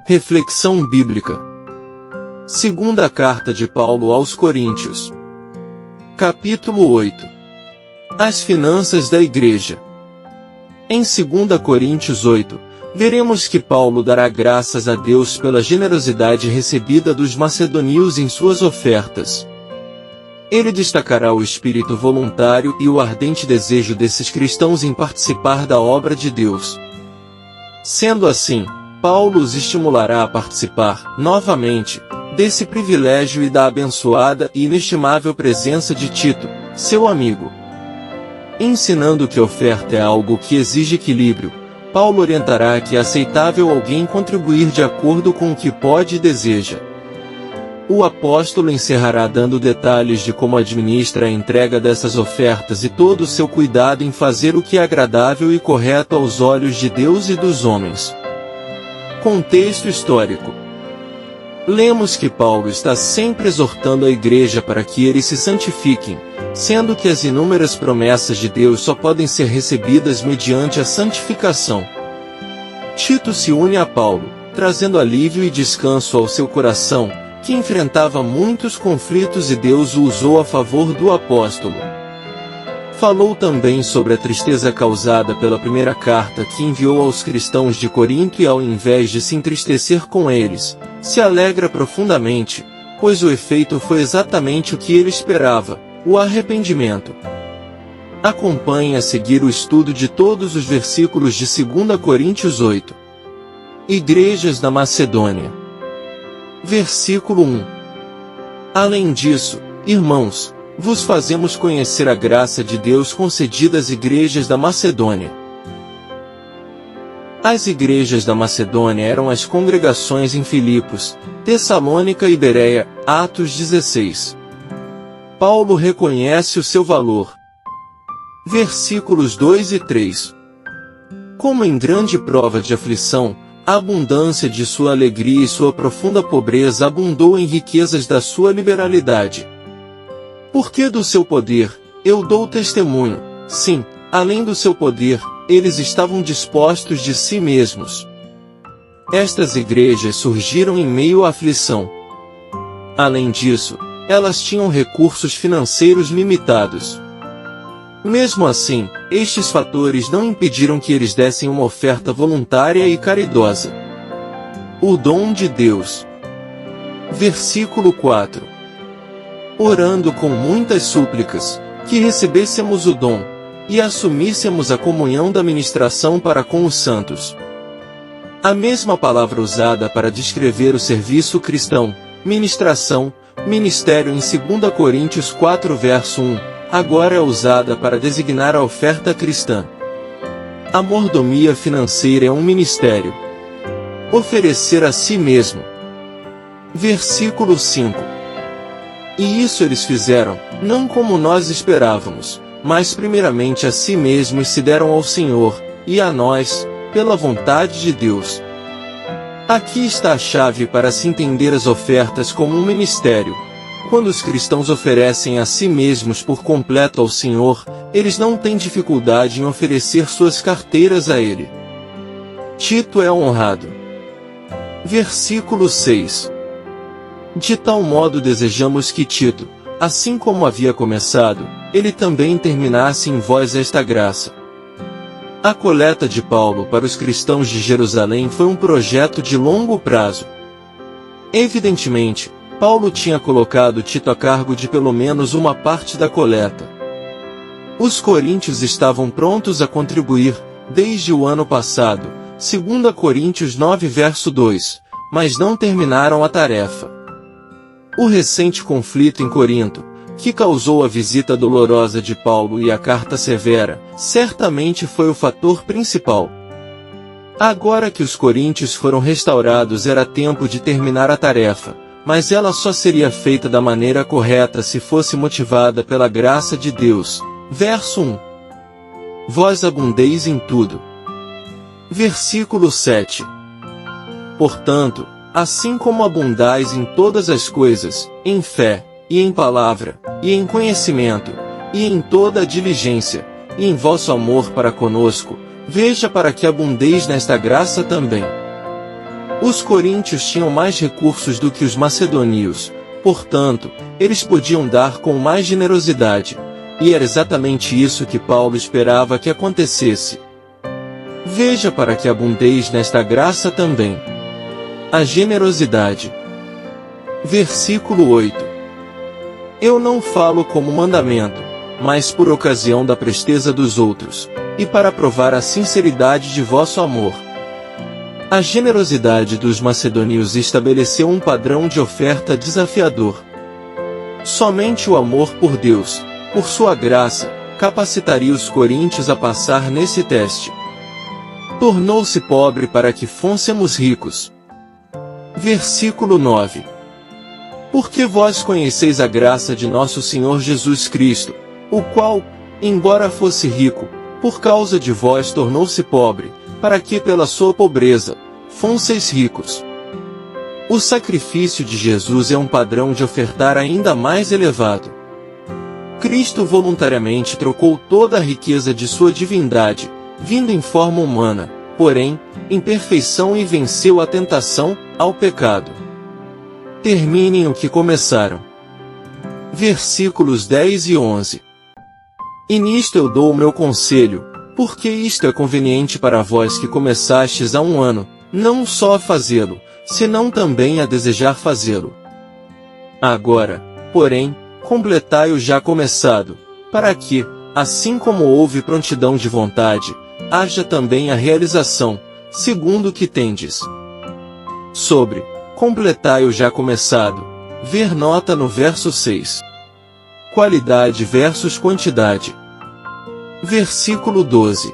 Reflexão bíblica. Segunda carta de Paulo aos Coríntios. Capítulo 8. As finanças da igreja. Em 2 Coríntios 8, veremos que Paulo dará graças a Deus pela generosidade recebida dos macedônios em suas ofertas. Ele destacará o espírito voluntário e o ardente desejo desses cristãos em participar da obra de Deus. Sendo assim, Paulo os estimulará a participar, novamente, desse privilégio e da abençoada e inestimável presença de Tito, seu amigo. Ensinando que a oferta é algo que exige equilíbrio, Paulo orientará que é aceitável alguém contribuir de acordo com o que pode e deseja. O apóstolo encerrará dando detalhes de como administra a entrega dessas ofertas e todo o seu cuidado em fazer o que é agradável e correto aos olhos de Deus e dos homens. Contexto histórico. Lemos que Paulo está sempre exortando a igreja para que eles se santifiquem, sendo que as inúmeras promessas de Deus só podem ser recebidas mediante a santificação. Tito se une a Paulo, trazendo alívio e descanso ao seu coração, que enfrentava muitos conflitos e Deus o usou a favor do apóstolo. Falou também sobre a tristeza causada pela primeira carta que enviou aos cristãos de Corinto e ao invés de se entristecer com eles, se alegra profundamente, pois o efeito foi exatamente o que ele esperava, o arrependimento. Acompanhe a seguir o estudo de todos os versículos de 2 Coríntios 8. Igrejas da Macedônia. Versículo 1. Além disso, irmãos, vos fazemos conhecer a graça de Deus concedida às igrejas da Macedônia. As igrejas da Macedônia eram as congregações em Filipos, Tessalônica e Bereia, Atos 16. Paulo reconhece o seu valor. Versículos 2 e 3. Como em grande prova de aflição, a abundância de sua alegria e sua profunda pobreza abundou em riquezas da sua liberalidade. Porque do seu poder, eu dou testemunho, sim, além do seu poder, eles estavam dispostos de si mesmos. Estas igrejas surgiram em meio à aflição. Além disso, elas tinham recursos financeiros limitados. Mesmo assim, estes fatores não impediram que eles dessem uma oferta voluntária e caridosa. O dom de Deus. Versículo 4. Orando com muitas súplicas, que recebêssemos o dom, e assumíssemos a comunhão da ministração para com os santos. A mesma palavra usada para descrever o serviço cristão, ministração, ministério em 2 Coríntios 4 verso 1, agora é usada para designar a oferta cristã. A mordomia financeira é um ministério. Oferecer a si mesmo. Versículo 5. E isso eles fizeram, não como nós esperávamos, mas primeiramente a si mesmos se deram ao Senhor, e a nós, pela vontade de Deus. Aqui está a chave para se entender as ofertas como um ministério. Quando os cristãos oferecem a si mesmos por completo ao Senhor, eles não têm dificuldade em oferecer suas carteiras a Ele. Tito é honrado. Versículo 6. De tal modo desejamos que Tito, assim como havia começado, ele também terminasse em vós esta graça. A coleta de Paulo para os cristãos de Jerusalém foi um projeto de longo prazo. Evidentemente, Paulo tinha colocado Tito a cargo de pelo menos uma parte da coleta. Os coríntios estavam prontos a contribuir, desde o ano passado, 2 Coríntios 9 verso 2, mas não terminaram a tarefa. O recente conflito em Corinto, que causou a visita dolorosa de Paulo e a carta severa, certamente foi o fator principal. Agora que os coríntios foram restaurados era tempo de terminar a tarefa, mas ela só seria feita da maneira correta se fosse motivada pela graça de Deus. Verso 1. Vós abundeis em tudo. Versículo 7. Portanto, assim como abundais em todas as coisas, em fé, e em palavra, e em conhecimento, e em toda a diligência, e em vosso amor para conosco, veja para que abundeis nesta graça também. Os coríntios tinham mais recursos do que os macedônios, portanto, eles podiam dar com mais generosidade, e era exatamente isso que Paulo esperava que acontecesse. Veja para que abundeis nesta graça também. A generosidade. Versículo 8. Eu não falo como mandamento, mas por ocasião da presteza dos outros, e para provar a sinceridade de vosso amor. A generosidade dos macedônios estabeleceu um padrão de oferta desafiador. Somente o amor por Deus, por sua graça, capacitaria os coríntios a passar nesse teste. Tornou-se pobre para que fôssemos ricos. Versículo 9. Porque vós conheceis a graça de nosso Senhor Jesus Cristo, o qual, embora fosse rico, por causa de vós tornou-se pobre, para que pela sua pobreza, fosseis ricos. O sacrifício de Jesus é um padrão de ofertar ainda mais elevado. Cristo voluntariamente trocou toda a riqueza de sua divindade, vindo em forma humana, porém, em perfeição, e venceu a tentação, ao pecado. Terminem o que começaram. Versículos 10 e 11. E nisto eu dou o meu conselho, porque isto é conveniente para vós que começastes há 1 ano, não só a fazê-lo, senão também a desejar fazê-lo. Agora, porém, completai o já começado, para que, assim como houve prontidão de vontade, haja também a realização, segundo o que tendes. Sobre completai o já começado, ver nota no verso 6. Qualidade versus quantidade. Versículo 12.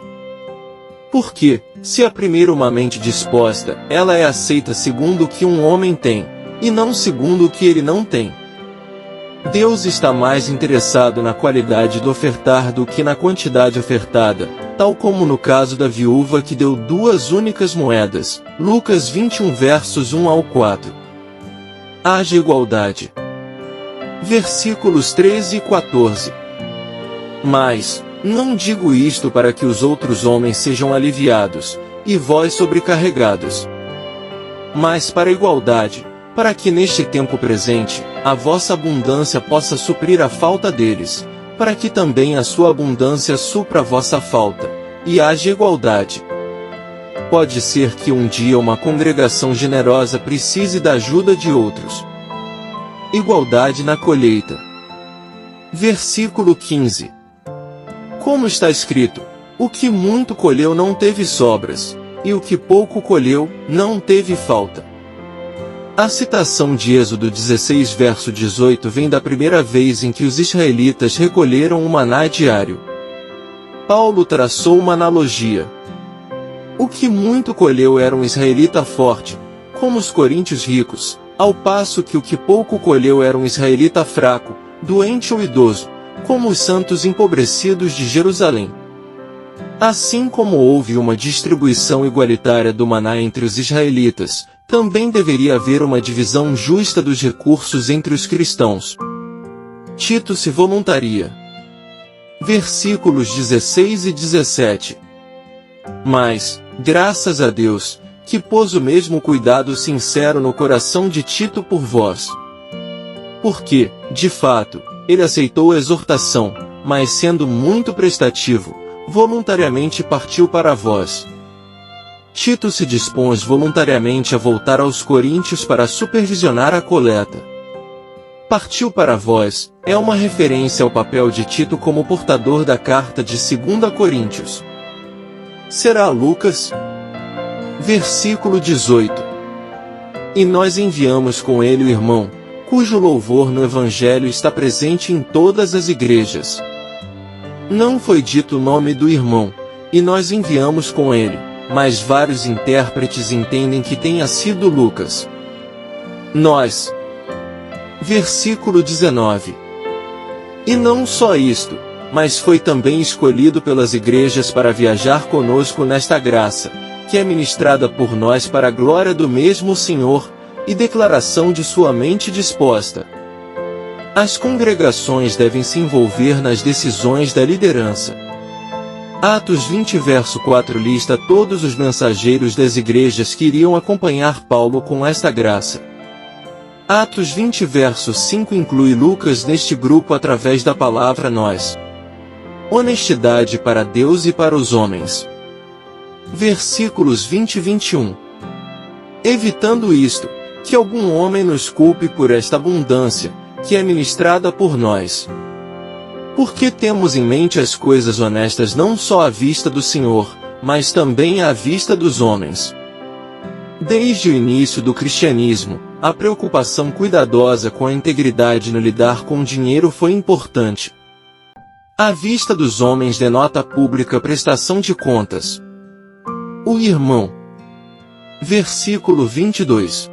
Porque, se a primeira uma mente disposta, ela é aceita segundo o que um homem tem, e não segundo o que ele não tem. Deus está mais interessado na qualidade do ofertar do que na quantidade ofertada, tal como no caso da viúva que deu 2 únicas moedas, Lucas 21 versos 1 ao 4. Haja igualdade. Versículos 13 e 14. Mas, não digo isto para que os outros homens sejam aliviados, e vós sobrecarregados. Mas para a igualdade, para que neste tempo presente, a vossa abundância possa suprir a falta deles, para que também a sua abundância supra a vossa falta, e haja igualdade. Pode ser que um dia uma congregação generosa precise da ajuda de outros. Igualdade na colheita. Versículo 15. Como está escrito, o que muito colheu não teve sobras, e o que pouco colheu, não teve falta. A citação de Êxodo 16 verso 18 vem da primeira vez em que os israelitas recolheram o maná diário. Paulo traçou uma analogia. O que muito colheu era um israelita forte, como os coríntios ricos, ao passo que o que pouco colheu era um israelita fraco, doente ou idoso, como os santos empobrecidos de Jerusalém. Assim como houve uma distribuição igualitária do maná entre os israelitas, também deveria haver uma divisão justa dos recursos entre os cristãos. Tito se voluntaria. Versículos 16 e 17. Mas, graças a Deus, que pôs o mesmo cuidado sincero no coração de Tito por vós. Porque, de fato, ele aceitou a exortação, mas sendo muito prestativo, voluntariamente partiu para vós. Tito se dispôs voluntariamente a voltar aos coríntios para supervisionar a coleta. Partiu para vós, é uma referência ao papel de Tito como portador da carta de 2 Coríntios. Será Lucas? Versículo 18. E nós enviamos com ele o irmão, cujo louvor no Evangelho está presente em todas as igrejas. Não foi dito o nome do irmão, e nós enviamos com ele, mas vários intérpretes entendem que tenha sido Lucas. Nós. Versículo 19. E não só isto, mas foi também escolhido pelas igrejas para viajar conosco nesta graça, que é ministrada por nós para a glória do mesmo Senhor, e declaração de sua mente disposta. As congregações devem se envolver nas decisões da liderança. Atos 20 verso 4 lista todos os mensageiros das igrejas que iriam acompanhar Paulo com esta graça. Atos 20 verso 5 inclui Lucas neste grupo através da palavra nós. Honestidade para Deus e para os homens. Versículos 20 e 21. Evitando isto, que algum homem nos culpe por esta abundância, que é ministrada por nós. Porque temos em mente as coisas honestas não só à vista do Senhor, mas também à vista dos homens. Desde o início do cristianismo, a preocupação cuidadosa com a integridade no lidar com o dinheiro foi importante. À vista dos homens denota pública prestação de contas. O irmão. Versículo 22.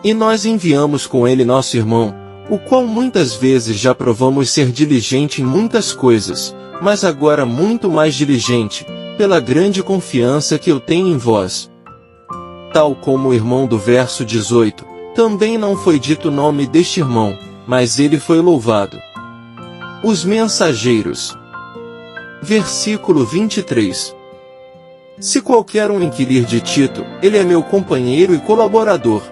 E nós enviamos com ele nosso irmão, o qual muitas vezes já provamos ser diligente em muitas coisas, mas agora muito mais diligente, pela grande confiança que eu tenho em vós. Tal como o irmão do verso 18, também não foi dito o nome deste irmão, mas ele foi louvado. Os mensageiros. Versículo 23. Se qualquer um inquirir de Tito, ele é meu companheiro e colaborador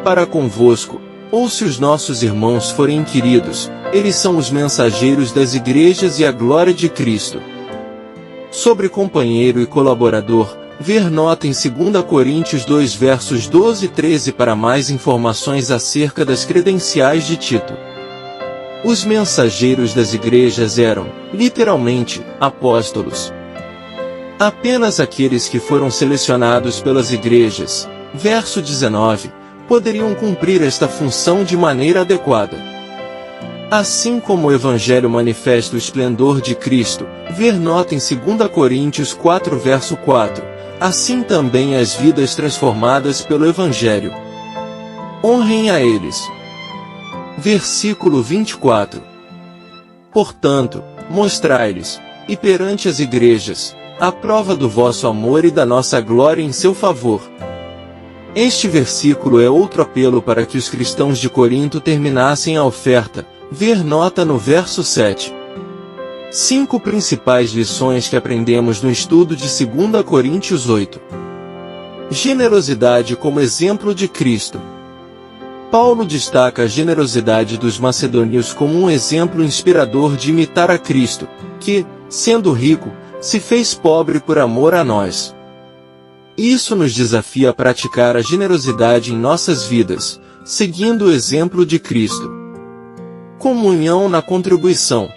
para convosco, ou se os nossos irmãos forem inquiridos, eles são os mensageiros das igrejas e a glória de Cristo. Sobre companheiro e colaborador, ver nota em 2 Coríntios 2 versos 12 e 13 para mais informações acerca das credenciais de Tito. Os mensageiros das igrejas eram, literalmente, apóstolos. Apenas aqueles que foram selecionados pelas igrejas, verso 19, poderiam cumprir esta função de maneira adequada. Assim como o Evangelho manifesta o esplendor de Cristo, ver nota em 2 Coríntios 4 verso 4, assim também as vidas transformadas pelo Evangelho. Honrem a eles. Versículo 24. Portanto, mostrai-lhes, e perante as igrejas, a prova do vosso amor e da nossa glória em seu favor. Este versículo é outro apelo para que os cristãos de Corinto terminassem a oferta, ver nota no verso 7. 5 principais lições que aprendemos no estudo de 2 Coríntios 8. Generosidade como exemplo de Cristo. Paulo destaca a generosidade dos macedônios como um exemplo inspirador de imitar a Cristo, que, sendo rico, se fez pobre por amor a nós. Isso nos desafia a praticar a generosidade em nossas vidas, seguindo o exemplo de Cristo. Comunhão na contribuição.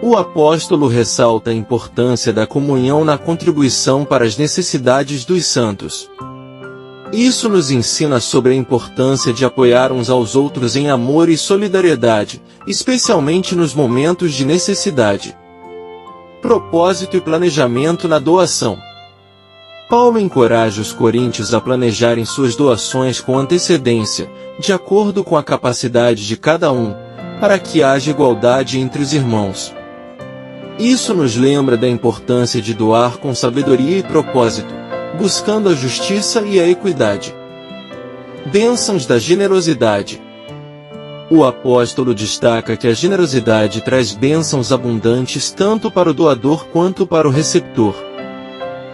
O apóstolo ressalta a importância da comunhão na contribuição para as necessidades dos santos. Isso nos ensina sobre a importância de apoiar uns aos outros em amor e solidariedade, especialmente nos momentos de necessidade. Propósito e planejamento na doação. Paulo encoraja os coríntios a planejarem suas doações com antecedência, de acordo com a capacidade de cada um, para que haja igualdade entre os irmãos. Isso nos lembra da importância de doar com sabedoria e propósito, buscando a justiça e a equidade. Bênçãos da generosidade. O apóstolo destaca que a generosidade traz bênçãos abundantes tanto para o doador quanto para o receptor.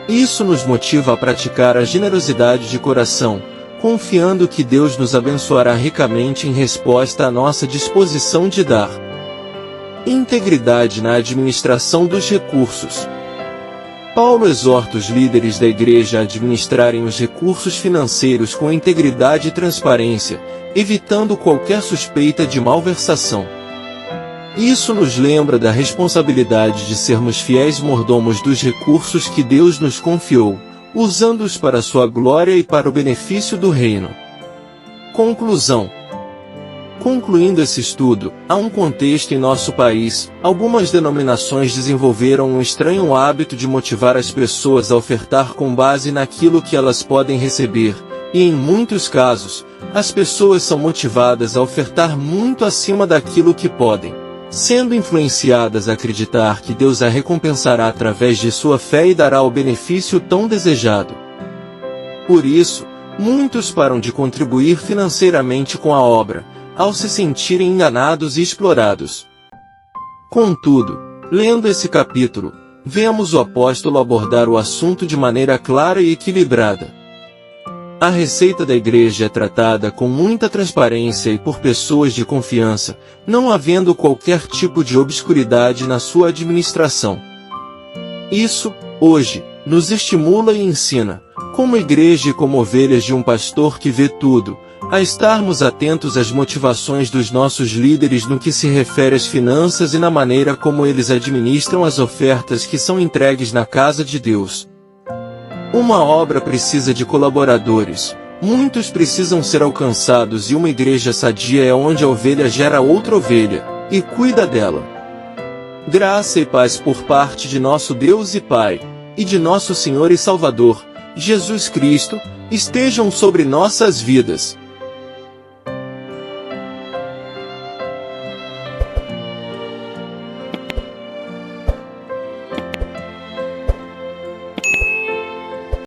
Isso nos motiva a praticar a generosidade de coração, confiando que Deus nos abençoará ricamente em resposta à nossa disposição de dar. Integridade na administração dos recursos. Paulo exorta os líderes da igreja a administrarem os recursos financeiros com integridade e transparência, evitando qualquer suspeita de malversação. Isso nos lembra da responsabilidade de sermos fiéis mordomos dos recursos que Deus nos confiou, usando-os para sua glória e para o benefício do reino. Conclusão. Concluindo esse estudo, há um contexto em nosso país. Algumas denominações desenvolveram um estranho hábito de motivar as pessoas a ofertar com base naquilo que elas podem receber, e em muitos casos, as pessoas são motivadas a ofertar muito acima daquilo que podem, sendo influenciadas a acreditar que Deus a recompensará através de sua fé e dará o benefício tão desejado. Por isso, muitos param de contribuir financeiramente com a obra, ao se sentirem enganados e explorados. Contudo, Lendo esse capítulo, vemos o apóstolo abordar o assunto de maneira clara e equilibrada. A receita da igreja é tratada com muita transparência e por pessoas de confiança, não havendo qualquer tipo de obscuridade na sua administração. Isso, hoje, nos estimula e ensina, como igreja e como ovelhas de um pastor que vê tudo, a estarmos atentos às motivações dos nossos líderes no que se refere às finanças e na maneira como eles administram as ofertas que são entregues na casa de Deus. Uma obra precisa de colaboradores, muitos precisam ser alcançados e uma igreja sadia é onde a ovelha gera outra ovelha, e cuida dela. Graça e paz por parte de nosso Deus e Pai, e de nosso Senhor e Salvador, Jesus Cristo, estejam sobre nossas vidas.